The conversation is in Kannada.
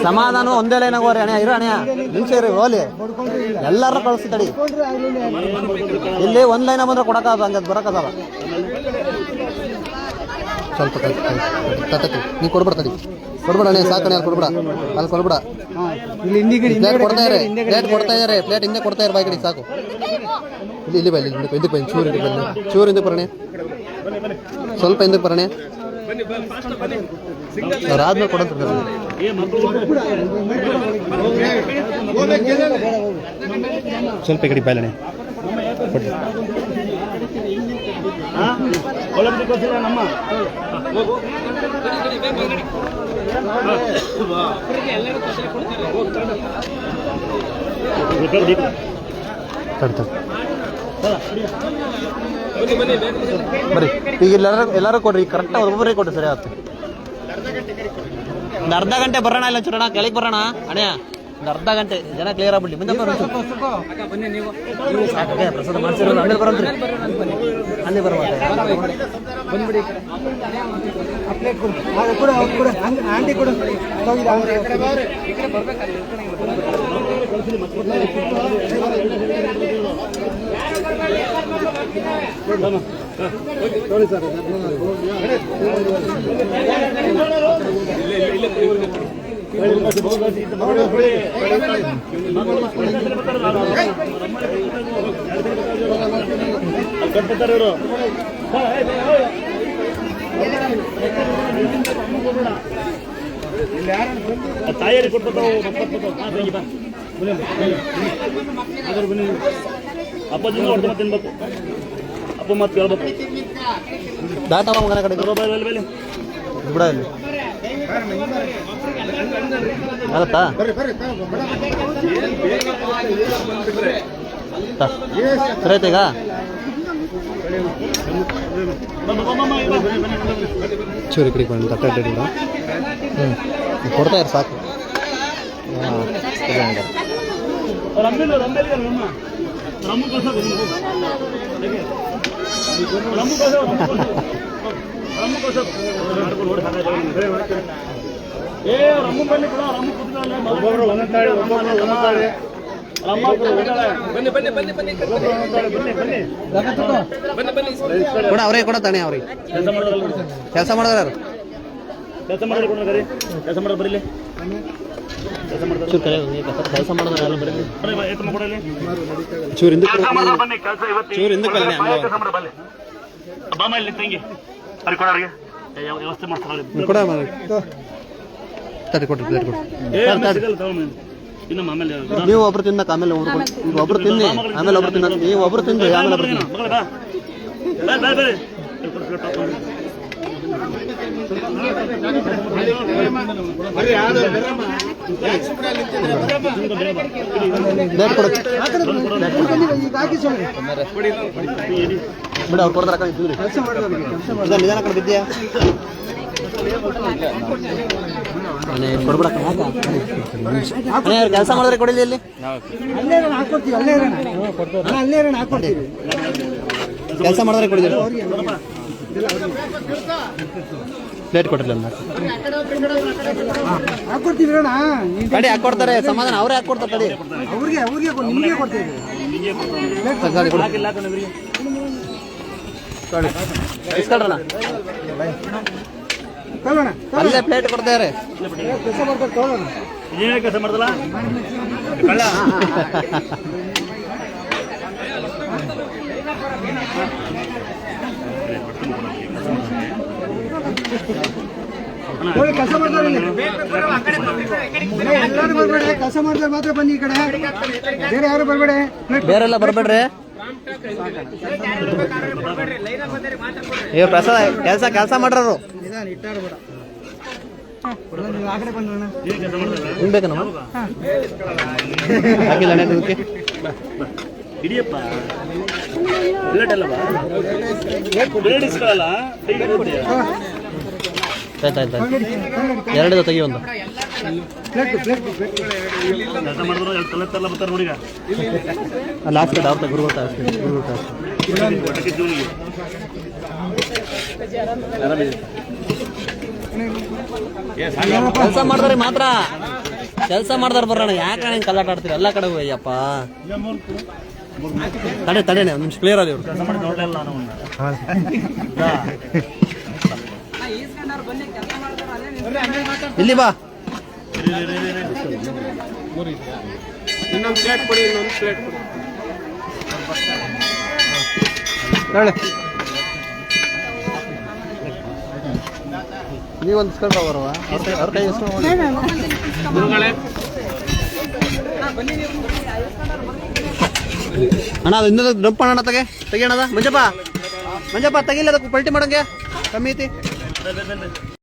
ಸಮಾಧಾನ ಒಂದೇ ಲೈನ್ ಆಗೋರಿ ಅಣ್ಣ ಇರೋ ಅಣ್ಣ ನಿಮಿಷ ಹೋಲಿ ಎಲ್ಲಾರು ಕಳಿಸಿ ತಡಿ ಇಲ್ಲಿ ಒಂದ್ ಲೈನ್ ಬಂದ್ರೆ ಕೊಡಕ್ಕಾಗ ಹಂಗ ಬರಕದಲ್ಲ ಸ್ವಲ್ಪ ತಟ್ಟತಿ ನೀ ಕೊಡ್ಬಿಡ್ತಡಿ ಕೊಡ್ಬೇಡ ಅಣ್ಣ ಸಾಕಣೆ ಅಲ್ಲಿ ಕೊಡ್ಬೇಡ ಅಲ್ಲಿ ಕೊಡ್ಬೇಡ ಪ್ಲೇಟ್ ಕೊಡ್ತಾ ಇದ್ದಾರೆ ಪ್ಲೇಟ್ ಹಿಂದೆ ಕೊಡ್ತಾ ಇರೋ ಬಾಯ್ ಕಡೆ ಸಾಕು ಇಲ್ಲಿ ಬೈ ಹಿಂದಕ್ಕೆ ಬನ್ನಿ ಚೂರು ಹಿಂದಕ್ಕೆ ಬರೋಣ ಸ್ವಲ್ಪ ಹಿಂದಕ್ಕೆ ಬರೋಣ ಅವ್ರು ಆದ್ಮೇಲೆ ಕೊಡಂತ ಸ್ವಲ್ಪ ಈ ಕಡೆ ಬಾಯ್ಲಣೆ ನಮ್ಮ ಬರ್ರಿ ಈಗ ಎಲ್ಲರೂ ಕೊಡ್ರಿ ಕರೆಕ್ಟಾಗಿ ಒಬ್ಬೊಬ್ಬರೇ ಕೊಡ್ರಿ ಸರಿ ಆಯ್ತು ಒಂದು ಅರ್ಧ ಗಂಟೆ ಬರೋಣ ಇಲ್ಲ ಚೂಡಣ ಕೆಳಗೆ ಬರೋಣ ಅಣ್ಣ ಒಂದು ಅರ್ಧ ಗಂಟೆ ಜನ ಕ್ಲಿಯರ್ ಆಗ್ಬಿಡ್ಲಿ ಮುಂದೆ ಸಾಕಾಗ ಪ್ರಸಾದ ಮಾಡ್ಸಿರೋದು ಆಮೇಲೆ ಬರೋದ್ರಿ ಅಲ್ಲಿ ಬರೋ ಬಂದ್ಬಿಡಿ ಆಂಟಿ ಕೊಡು ತಾಯಿಯರಿಗೆ ಕೊಡ್ತಾವ ಅಪ್ಪಾಜಿನ ಹೊಡೆದು ಮತ್ತೆ ತಿನ್ಬೇಕು ಅಪ್ಪ ಮತ್ತೆ ಕೇಳ್ಬೇಕು ದಾಟವ ಮಗನ ಕಡೆ ಬಿಡ ಇಲ್ಲಿ ಆಗತ್ತಾ ಸರಿ ಆಯ್ತು ಈಗ ಚೂರಿ ಕಡೆ ಬಂದು ತಟ್ಟೆ ಕೊಡ್ತಾ ಇರು ಸಾಕು ಕೂಡ ಅವರೇ ಕೂಡ ತಾನೆ ಅವ್ರಿಗೆ ಕೆಲಸ ಮಾಡಿದಾರ ಕೆಲಸ ಮಾಡಿದ್ರೆ ಕೆಲಸ ಮಾಡೋದು ಬರೀಲಿ ಕೆಲಸ ಮಾಡಿದ್ರೆ ವ್ಯವಸ್ಥೆ ಮಾಡ್ತಾರೆ ನೀವು ಒಬ್ರು ತಿನ್ನಕ್ ಆಮೇಲೆ ಒಬ್ರು ತಿನ್ನಿ ಆಮೇಲೆ ಒಬ್ರು ತಿನ್ನ ನೀವು ಒಬ್ರು ತಿಂದು ಆಮೇಲೆ ಒಬ್ರು ತಿನ್ನ ಬಿಡ ಅವ್ರು ಕೊಡ್ತಾರ ನಿಧಾನ ಕಡೆ ಬಿದ್ಯಾ ಕೊಡ್ಬಿಡ ಕೆಲಸ ಮಾಡಿದ್ರೆ ಕೊಡಿಲಿ ಇಲ್ಲಿ ಕೆಲಸ ಮಾಡಿದ್ರೆ ಕೊಡಿದಿಲ್ಲ ಪ್ಲೇಟ್ ಕೊಟ್ಟಿಲ್ಲ ತಡಿ ಹಾಕೊಡ್ತಾರೆ ಸಮಾಧಾನ ಅವರೇ ಹಾಕೊಡ್ತಾರೆ ತಡಿ ಇಸ್ಕೊಳ್ರಣ ಅಲ್ಲೇ ಪ್ಲೇಟ್ ಕೊಡ್ತಾರೆ ಕೆಲಸ ಮಾಡ್ದಲ್ಲ ಕಳ್ಳ ಕೆಲಸ ಮಾಡ್ತಾರೆ ಎಲ್ಲರೂ ಬರ್ಬೇಡಿ ಕೆಲಸ ಮಾಡಿದ್ರೆ ಮಾತ್ರ ಬನ್ನಿ ಈ ಕಡೆ ಬೇರೆ ಯಾರು ಬರ್ಬೇಡಿ ಬೇರೆಲ್ಲ ಬರ್ಬೇಡ್ರಿ ಪ್ರಸಾದ ಕೆಲಸ ಮಾಡ್ರು ಬೇಕನ ಹಿಡಿಯಪ್ಪ ಬುಲೆಟ್ ಅಲ್ಲವಾ ಆಯ್ತಾಯ್ತು 2 ತೆಗಿ ಒಂದು ಕೆಲಸ ಮಾಡಿದ್ರು ಎರಡು ಕಲೆಕ್ಟರ್ಲ ಬರ್ತಾರೆ ನೋಡಿ ಈಗ ಲಾಸ್ಟ್ ಕಡೆ ಅವ್ರ ಗುರುಗೊತ್ತ ಒಟ್ಟಕ್ಕೆ ಜೂನಿಗೆ ಕೆಲಸ ಮಾಡಿದ್ರೆ ಮಾತ್ರ ಕೆಲಸ ಮಾಡ್ದಾರ ಬರೋಣ ಯಾಕೆ ಕಲ್ಲಾಟ ಆಡ್ತೀರಿ ಎಲ್ಲ ಕಡೆ ಅಯ್ಯಪ್ಪ ತಡೆನೆ ಒಂದು ನಿಮಿಷ ಕ್ಲಿಯರ್ ಆಗಿ ಇವ್ರು ಕೆಲಸ ಮಾಡಿ ನೋಡಲಿಲ್ಲ ನಾನು ಇಲ್ಲಿ ಬಾ ಇನ್ನೊಂದು ಪ್ಲೇಟ್ ಕೊಡಿ ನೀವೊಂದು ಇಸ್ಕೊಂಡು ಬರುವ ಅವ್ರ ಕೈ ಅಣ್ಣ ಅದು ಇನ್ನೊಂದು ಡಂಪ್ ಅಣ್ಣ ತೆಗಿಯೋಣದ ಮಂಜಪ್ಪ ತೆಗಿಲ್ಲ ಅದಕ್ಕೆ ಪಲ್ಟಿ ಮಾಡಂಗೆ ಕಮ್ಮಿ ಐತಿ